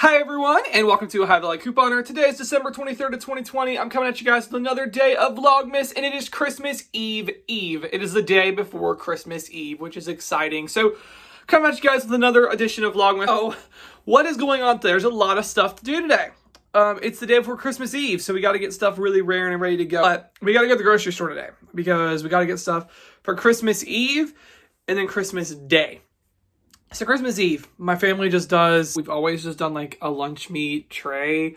Hi everyone, and welcome to a High Value Couponer. Today is December 23rd of 2020. I'm coming at you guys with another day of Vlogmas, and it is Christmas Eve. It is the day before Christmas Eve, which is exciting. So, coming at you guys with another edition of Vlogmas. Oh, what is going on? There's a lot of stuff to do today. It's the day before Christmas Eve, so we got to get stuff really rare and ready to go. But we got to go to the grocery store today, because we got to get stuff for Christmas Eve and then Christmas Day. So Christmas Eve, my family just does, we've always just done like a lunch meat tray,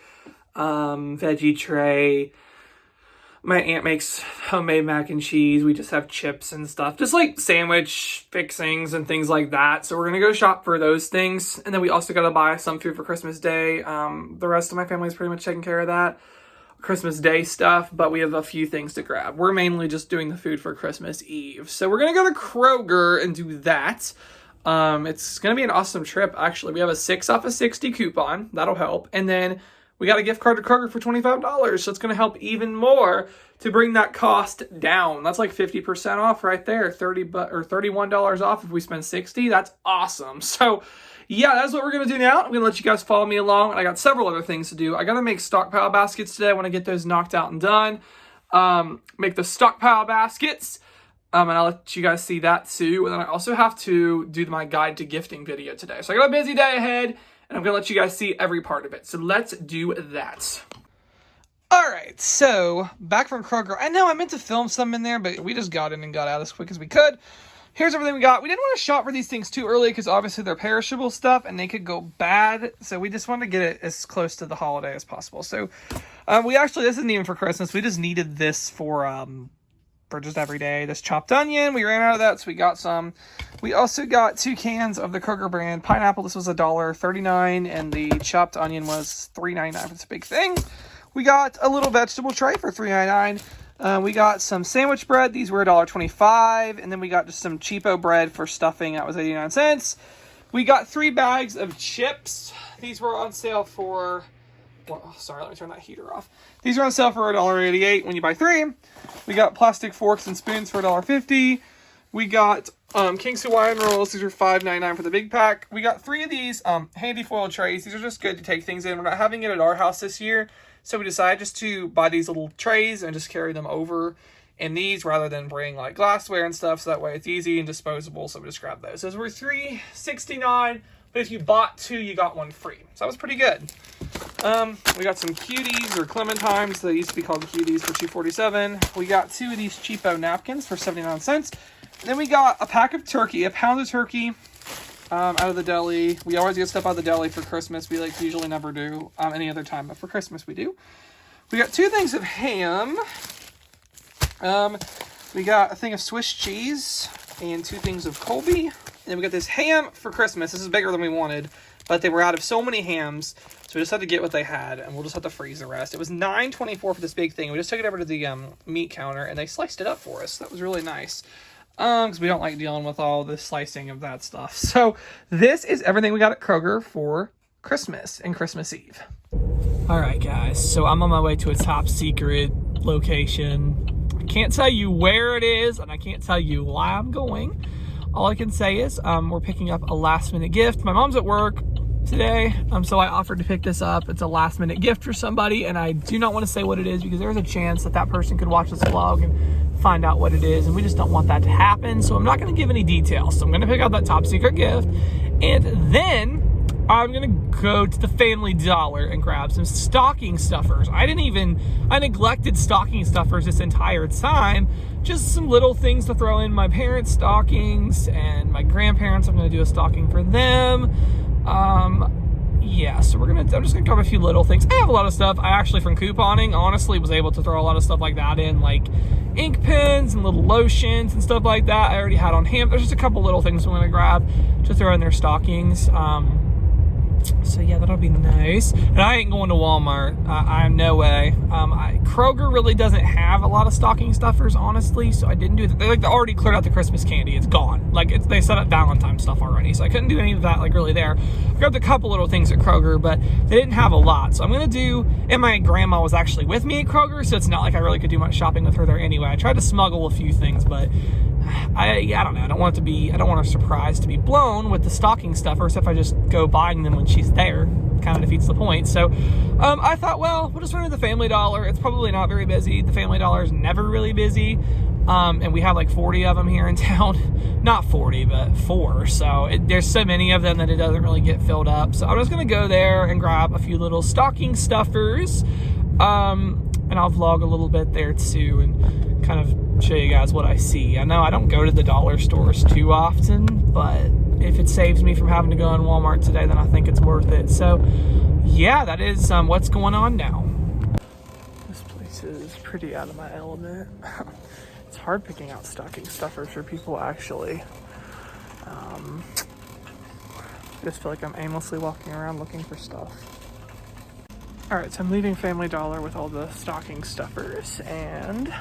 veggie tray. My aunt makes homemade mac and cheese. We just have chips and stuff, just like sandwich fixings and things like that. So we're going to go shop for those things. And then we also got to buy some food for Christmas Day. The rest of my family is pretty much taking care of that Christmas Day stuff, but we have a few things to grab. We're mainly just doing the food for Christmas Eve. So we're going to go to Kroger and do that. It's going to be an awesome trip, actually. We have a 6 off of 60 coupon. That'll help. And then we got a gift card to Kroger for $25. So it's going to help even more to bring that cost down. That's like 50% off right there. $31 off if we spend $60. That's awesome. So yeah, that's what we're going to do now. I'm going to let you guys follow me along. And I got several other things to do. I got to make stockpile baskets today. I want to get those knocked out and done. Make the stockpile baskets. And I'll let you guys see that too. And then I also have to do my guide to gifting video today. So I got a busy day ahead, and I'm going to let you guys see every part of it. So let's do that. All right, so back from Kroger. I know I meant to film some in there, but we just got in and got out as quick as we could. Here's everything we got. We didn't want to shop for these things too early because obviously they're perishable stuff and they could go bad. So we just wanted to get it as close to the holiday as possible. So this isn't even for Christmas. We just needed this for just every day. This chopped onion, we ran out of that, so we got some. We also got 2 cans of the Kroger brand pineapple. This was $1.39, and the chopped onion was $3.99 for this big thing. We got a little vegetable tray for $3.99. We got some sandwich bread. These were $1.25, and then we got just some cheapo bread for stuffing. That was 89 cents. We got 3 bags of chips. These were on sale for... Oh, sorry, let me turn that heater off. These are on sale for $1.88 when you buy 3. We got plastic forks and spoons for $1.50. We got King's Hawaiian rolls. These are $5.99 for the big pack. We got 3 of these handy foil trays. These are just good to take things in. We're not having it at our house this year, so we decided just to buy these little trays and just carry them over in these rather than bring like glassware and stuff, so that way it's easy and disposable, so we just grabbed those. Those were $3.69, but if you bought 2, you got 1 free. So that was pretty good. We got some cuties or clementines. They used to be called cuties for $2.47. We got 2 of these cheapo napkins for 79 cents. And then we got a pack of turkey, a pound of turkey out of the deli. We always get stuff out of the deli for Christmas. We usually never do any other time, but for Christmas we do. We got 2 things of ham. We got a thing of Swiss cheese and 2 things of Colby. And then we got this ham for Christmas. This is bigger than we wanted, but they were out of so many hams, so we just had to get what they had, and we'll just have to freeze the rest. It was $9.24 for this big thing. We just took it over to the meat counter, and they sliced it up for us. That was really nice, because we don't like dealing with all the slicing of that stuff. So this is everything we got at Kroger for Christmas and Christmas Eve. All right, guys, so I'm on my way to a top secret location. I can't tell you where it is, and I can't tell you why I'm going. All I can say is we're picking up a last-minute gift. My mom's at work today, so I offered to pick this up. It's a last-minute gift for somebody, and I do not want to say what it is because there's a chance that that person could watch this vlog and find out what it is, and we just don't want that to happen, so I'm not going to give any details. So I'm going to pick out that top-secret gift, and then I'm going to go to the Family Dollar and grab some stocking stuffers. I neglected stocking stuffers this entire time. Just some little things to throw in my parents' stockings and my grandparents. I'm going to do a stocking for them. Yeah, so I'm just going to grab a few little things. I have a lot of stuff. I actually, from couponing, honestly was able to throw a lot of stuff like that in, like ink pens and little lotions and stuff like that. I already had on hand. There's just a couple little things I'm going to grab to throw in their stockings. So yeah, that'll be nice. And I ain't going to Walmart. I'm no way. Kroger really doesn't have a lot of stocking stuffers, honestly, so I didn't do that. They already cleared out the Christmas candy. It's gone. They set up Valentine's stuff already, so I couldn't do any of that really there. I grabbed a couple little things at Kroger, but they didn't have a lot. So I'm gonna do. And my grandma was actually with me at Kroger, so it's not like I really could do much shopping with her there anyway. I tried to smuggle a few things, but I don't know. I don't want her surprise to be blown with the stocking stuffers if I just go buying them when she's there. Kind of defeats the point. So I thought, well, we'll just run to the Family Dollar. It's probably not very busy. The Family Dollar is never really busy. And we have like 40 of them here in town. Not 40, but 4. So there's so many of them that it doesn't really get filled up. So I'm just going to go there and grab a few little stocking stuffers. And I'll vlog a little bit there too and kind of show you guys what I see. I know I don't go to the dollar stores too often, but if it saves me from having to go in Walmart today, then I think it's worth it. So yeah, that is what's going on now. This place is pretty out of my element. It's hard picking out stocking stuffers for people, actually. I just feel like I'm aimlessly walking around looking for stuff. All right, so I'm leaving Family Dollar with all the stocking stuffers and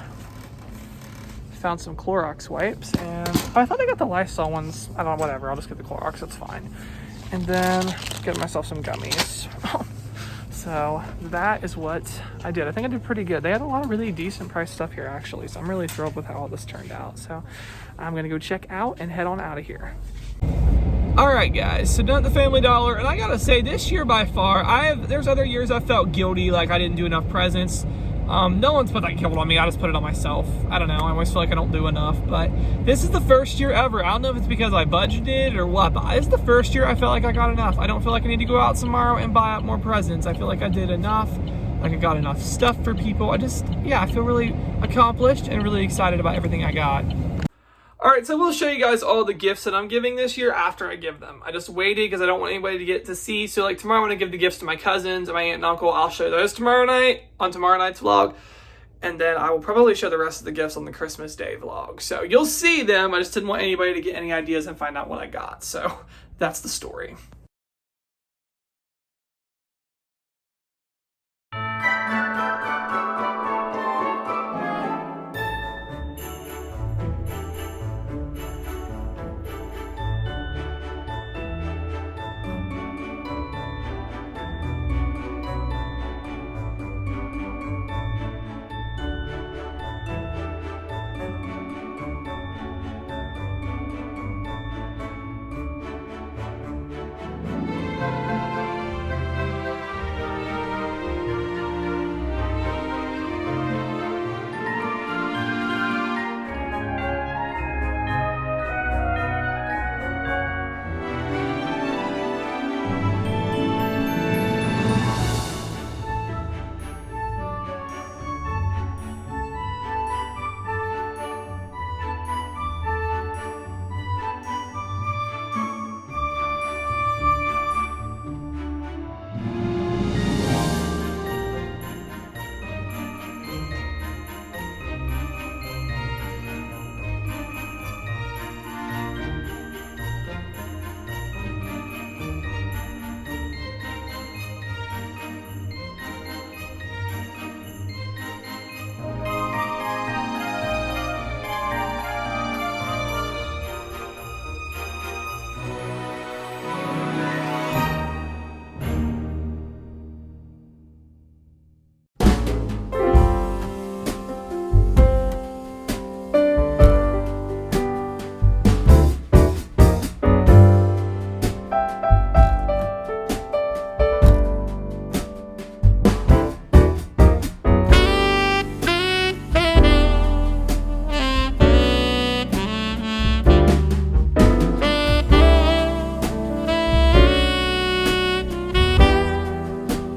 found some Clorox wipes, and I thought I got the Lysol ones. I don't know, whatever. I'll just get the Clorox, it's fine. And then get myself some gummies. So that is what I did. I think I did pretty good. They had a lot of really decent price stuff here, actually. So I'm really thrilled with how all this turned out. So I'm gonna go check out and head on out of here. All right, guys, so done at the Family Dollar, and I gotta say, this year by far, there's other years I felt guilty, like I didn't do enough presents. No one's put that guilt on me, I just put it on myself. I don't know, I always feel like I don't do enough, but this is the first year ever. I don't know if it's because I budgeted or what, but it's the first year I felt like I got enough. I don't feel like I need to go out tomorrow and buy up more presents. I feel like I did enough, like I got enough stuff for people. I feel really accomplished and really excited about everything I got. All right, so we'll show you guys all the gifts that I'm giving this year after I give them. I just waited because I don't want anybody to get to see. So like tomorrow I'm gonna give the gifts to my cousins and my aunt and uncle. I'll show those tomorrow night on tomorrow night's vlog. And then I will probably show the rest of the gifts on the Christmas Day vlog. So you'll see them. I just didn't want anybody to get any ideas and find out what I got. So that's the story.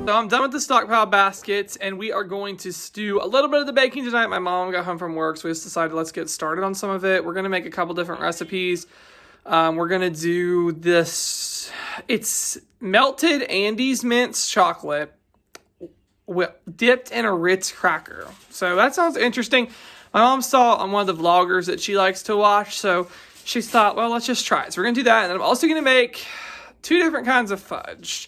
So I'm done with the Stockpile baskets, and we are going to stew a little bit of the baking tonight. My mom got home from work, so we just decided let's get started on some of it. We're going to make a couple different recipes. We're going to do this. It's melted Andes mince chocolate dipped in a Ritz cracker. So that sounds interesting. My mom saw on one of the vloggers that she likes to watch, so she thought, well, let's just try it. So we're going to do that, and then I'm also going to make 2 different kinds of fudge.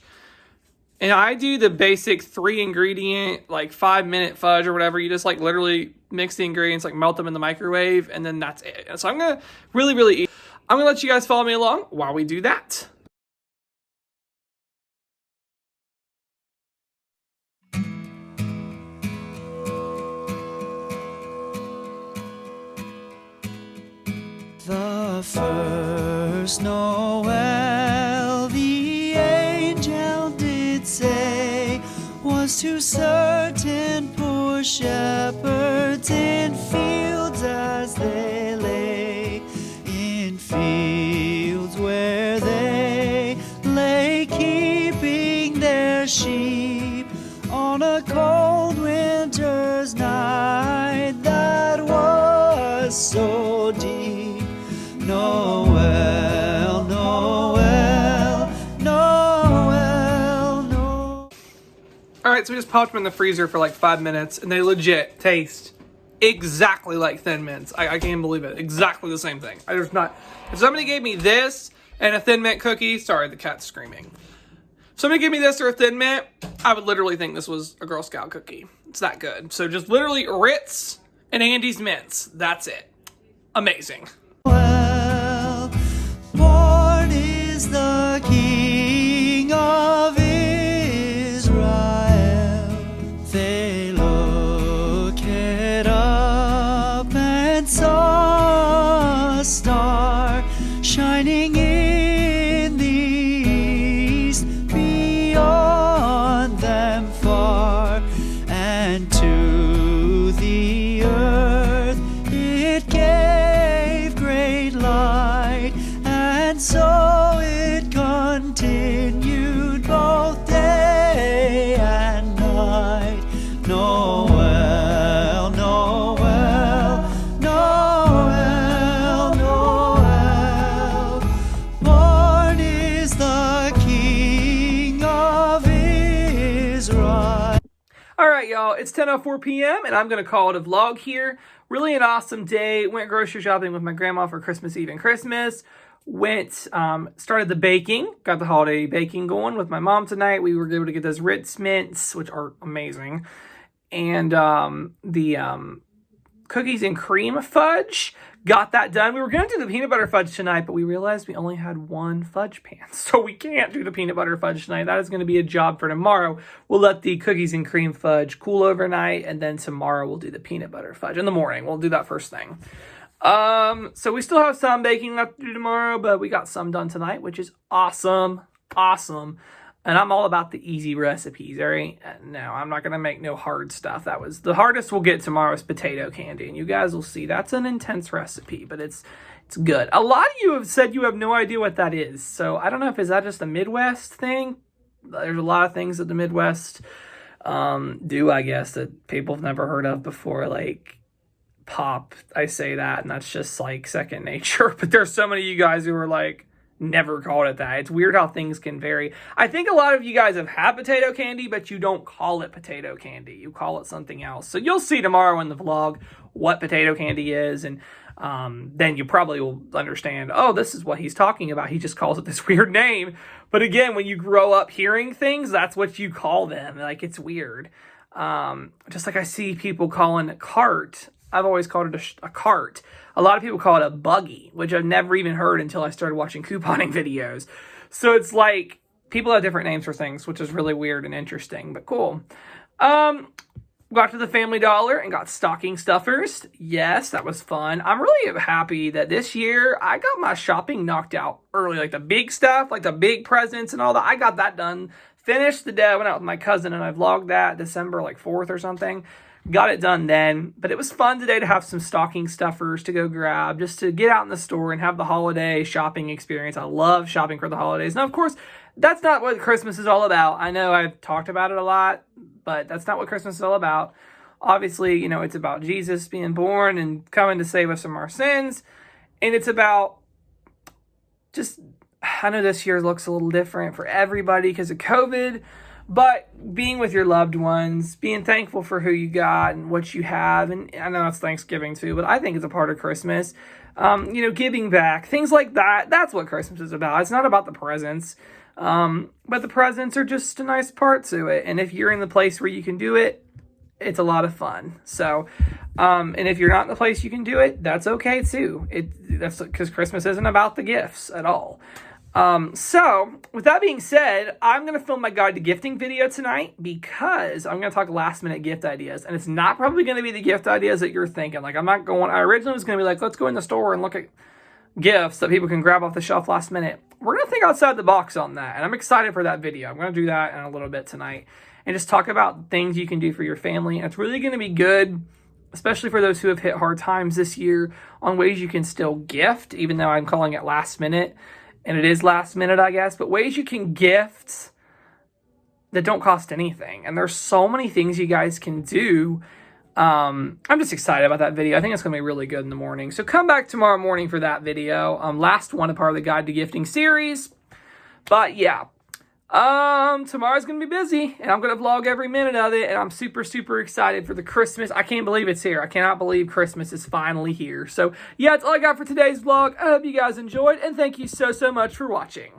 And I do the basic 3-ingredient, like 5-minute fudge or whatever. You just like literally mix the ingredients, like melt them in the microwave, and then that's it. And so I'm going to really I'm going to let you guys follow me along while we do that. the first Noel, the angel did say, was to certain poor shepherds in fields as they lay, in fields where they lay keeping their sheep on a cold winter's night that was so deep. Noel, Noel, Noel, Noel. Alright, so we just popped them in the freezer for like 5 minutes, and they legit taste exactly like Thin Mints. I can't believe it. Exactly the same thing. If somebody gave me this and a Thin Mint cookie, sorry, the cat's screaming. If somebody gave me this or a Thin Mint, I would literally think this was a Girl Scout cookie. It's that good. So just literally Ritz and Andy's Mints. That's it. Amazing. Well, born is the King of Israel. They looked up and saw a star shining in the east, beyond them far, and to the earth it gave great light, and so it continued both day and night. Noel, Noel, Noel, Noel, born is the King of Israel. Alright, y'all, it's 10:04 p.m. and I'm going to call it a vlog here. Really an awesome day. Went grocery shopping with my grandma for Christmas Eve and Christmas. Started the baking. Got the holiday baking going with my mom tonight. We were able to get those Ritz Mints, which are amazing. And the cookies and cream fudge. Got that done. We were going to do the peanut butter fudge tonight, but we realized we only had one fudge pan. So we can't do the peanut butter fudge tonight. That is going to be a job for tomorrow. We'll let the cookies and cream fudge cool overnight, and then tomorrow we'll do the peanut butter fudge. In the morning, we'll do that first thing. So we still have some baking left to do tomorrow, but we got some done tonight, which is awesome. Awesome. And I'm all about the easy recipes, all right? No, I'm not going to make no hard stuff. That was the hardest we'll get tomorrow is potato candy. And you guys will see that's an intense recipe, but it's good. A lot of you have said you have no idea what that is. So I don't know is that just a Midwest thing? There's a lot of things that the Midwest do, I guess, that people have never heard of before, like pop. I say that, and that's just like second nature. But there's so many of you guys who are like, never called it that. It's weird how things can vary. I think a lot of you guys have had potato candy, but you don't call it potato candy. You call it something else. So you'll see tomorrow in the vlog what potato candy is, and then you probably will understand, oh, this is what he's talking about. He just calls it this weird name. But again, when you grow up hearing things, that's what you call them. Like, it's weird. Just like I see people calling a cart. I've always called it a cart. A lot of people call it a buggy, which I've never even heard until I started watching couponing videos. So it's like people have different names for things, which is really weird and interesting, but cool. Got to the Family Dollar and got stocking stuffers. Yes, that was fun. I'm really happy that this year I got my shopping knocked out early, like the big stuff, like the big presents and all that. I got that done. Finished the day. I went out with my cousin and I vlogged that December like 4th or something. Got it done then, but it was fun today to have some stocking stuffers to go grab, just to get out in the store and have the holiday shopping experience. I love shopping for the holidays. Now, of course, that's not what Christmas is all about. I know I've talked about it a lot, but that's not what Christmas is all about. Obviously, you know, it's about Jesus being born and coming to save us from our sins. And it's about just, I know this year looks a little different for everybody because of COVID, but being with your loved ones, being thankful for who you got and what you have. And I know it's Thanksgiving too, but I think it's a part of Christmas. You know, giving back, things like that. That's what Christmas is about. It's not about the presents. But the presents are just a nice part to it. And if you're in the place where you can do it, it's a lot of fun. So, and if you're not in the place you can do it, that's okay too. That's because Christmas isn't about the gifts at all. So with that being said, I'm going to film my guide to gifting video tonight because I'm going to talk last minute gift ideas, and it's not probably going to be the gift ideas that you're thinking. Like, I originally was going to be like, let's go in the store and look at gifts that people can grab off the shelf last minute. We're going to think outside the box on that, and I'm excited for that video. I'm going to do that in a little bit tonight and just talk about things you can do for your family. And it's really going to be good, especially for those who have hit hard times this year, on ways you can still gift, even though I'm calling it last minute, and it is last minute, I guess, but ways you can gift that don't cost anything. And there's so many things you guys can do. I'm just excited about that video. I think it's going to be really good in the morning. So come back tomorrow morning for that video. Last one, a part of the Guide to Gifting series. But yeah, tomorrow's going to be busy, and I'm going to vlog every minute of it, and I'm super, super excited for the Christmas. I can't believe it's here. I cannot believe Christmas is finally here. So yeah, that's all I got for today's vlog. I hope you guys enjoyed, and thank you so, so much for watching.